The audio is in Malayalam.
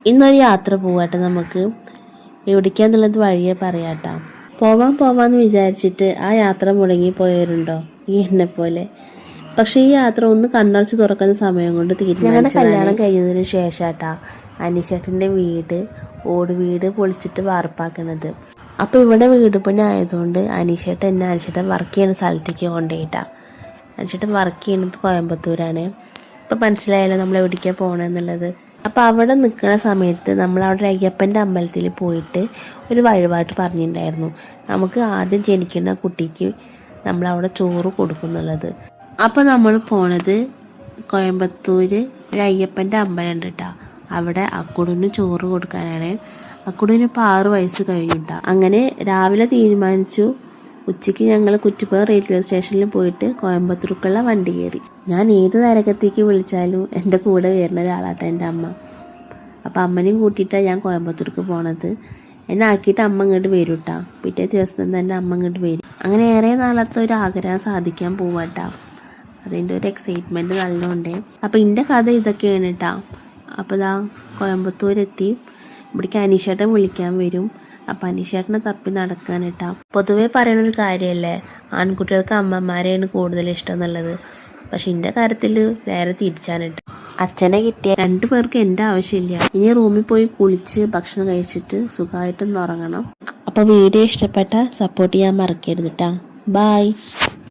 ഇന്നൊരു യാത്ര പോവാട്ടെ. നമുക്ക് എവിടേക്കാന്നുള്ളത് വഴിയെ പറയാട്ടാ. പോവാന്ന് വിചാരിച്ചിട്ട് ആ യാത്ര മുടങ്ങിപ്പോയവരുണ്ടോ ഈ എന്നെ പോലെ? പക്ഷെ ഈ യാത്ര ഒന്ന് കണ്ണടച്ച് തുറക്കുന്ന സമയം കൊണ്ട് തീരുമാനിച്ചു. ഞങ്ങളുടെ കല്യാണം കഴിഞ്ഞതിന് ശേഷാട്ടാ അനീഷേട്ടൻ്റെ ഓട് വീട് പൊളിച്ചിട്ട് വാർപ്പാക്കണത്. അപ്പോൾ ഇവിടെ വീട് പണി ആയതുകൊണ്ട് അനീഷേട്ടൻ വർക്ക് ചെയ്യുന്ന സ്ഥലത്തേക്ക് കൊണ്ടുപോയിട്ടാ. അനീഷേട്ടൻ വർക്ക് ചെയ്യുന്നത് കോയമ്പത്തൂരാണ്. ഇപ്പം മനസ്സിലായല്ലോ നമ്മൾ എവിടേക്കാണ് പോകണമെന്നുള്ളത്. അപ്പോൾ അവിടെ നിൽക്കുന്ന സമയത്ത് നമ്മളവിടെ അയ്യപ്പൻ്റെ അമ്പലത്തിൽ പോയിട്ട് ഒരു വഴിപാട്ട് പറഞ്ഞിട്ടുണ്ടായിരുന്നു. നമുക്ക് ആദ്യം ജനിക്കുന്ന കുട്ടിക്ക് നമ്മളവിടെ ചോറ് കൊടുക്കുന്നുള്ളത്. അപ്പോൾ നമ്മൾ പോണത് കോയമ്പത്തൂർ ഒരു അയ്യപ്പൻ്റെ അമ്പലം ഉണ്ട് കേട്ടോ. അവിടെ അക്കുടിന് ചോറ് കൊടുക്കാനാണ്. അക്കുടിന് ഇപ്പോൾ 6 വയസ്സ് കഴിഞ്ഞിട്ടാ. അങ്ങനെ രാവിലെ തീരുമാനിച്ചു. ഉച്ചയ്ക്ക് ഞങ്ങൾ കുറ്റിപ്പുറം റെയിൽവേ സ്റ്റേഷനിൽ പോയിട്ട് കോയമ്പത്തൂർക്കുള്ള വണ്ടി കയറി. ഞാൻ ഏത് നരകത്തേക്ക് വിളിച്ചാലും എൻ്റെ കൂടെ വരുന്ന ഒരാളാട്ടെ എൻ്റെ അമ്മ. അപ്പം അമ്മനെയും കൂട്ടിയിട്ടാണ് ഞാൻ കോയമ്പത്തൂർക്ക് പോണത്. എന്നെ ആക്കിയിട്ട് അമ്മ ഇങ്ങോട്ട് വരും കേട്ടോ. പിറ്റേ ദിവസം തന്നെ അമ്മ ഇങ്ങോട്ട് വരും. അങ്ങനെ ഏറെ നാളത്തെ ഒരു ആഗ്രഹം സാധിക്കാൻ പോവാട്ടാ. അതിൻ്റെ ഒരു എക്സൈറ്റ്മെൻറ്റ് നല്ലോണ്ടേ. അപ്പോൾ എൻ്റെ കഥ ഇതൊക്കെയാണ് കേട്ടോ. അപ്പോൾ ഇതാ കോയമ്പത്തൂരെത്തി. ഇവിടേക്ക് അനീഷേട്ടൻ വിളിക്കാൻ വരും. അപ്പം അനീഷേട്ടനെ തപ്പി നടക്കാൻ കേട്ടോ. പൊതുവേ പറയുന്നൊരു കാര്യമല്ലേ, ആൺകുട്ടികൾക്ക് അമ്മമാരെയാണ് കൂടുതൽ ഇഷ്ടം എന്നുള്ളത്. പക്ഷെ എൻ്റെ കാര്യത്തിൽ നേരെ തിരിച്ചാണ് കേട്ടോ. അച്ഛനെ കിട്ടിയ 2 പേർക്ക് എൻ്റെ ആവശ്യമില്ല. ഇനി റൂമിൽ പോയി കുളിച്ച് ഭക്ഷണം കഴിച്ചിട്ട് സുഖമായിട്ടൊന്ന് ഉറങ്ങണം. അപ്പോൾ വീഡിയോ ഇഷ്ടപ്പെട്ടാൽ സപ്പോർട്ട് ചെയ്യാൻ മറക്കരുത് കേട്ടോ. ബായ്.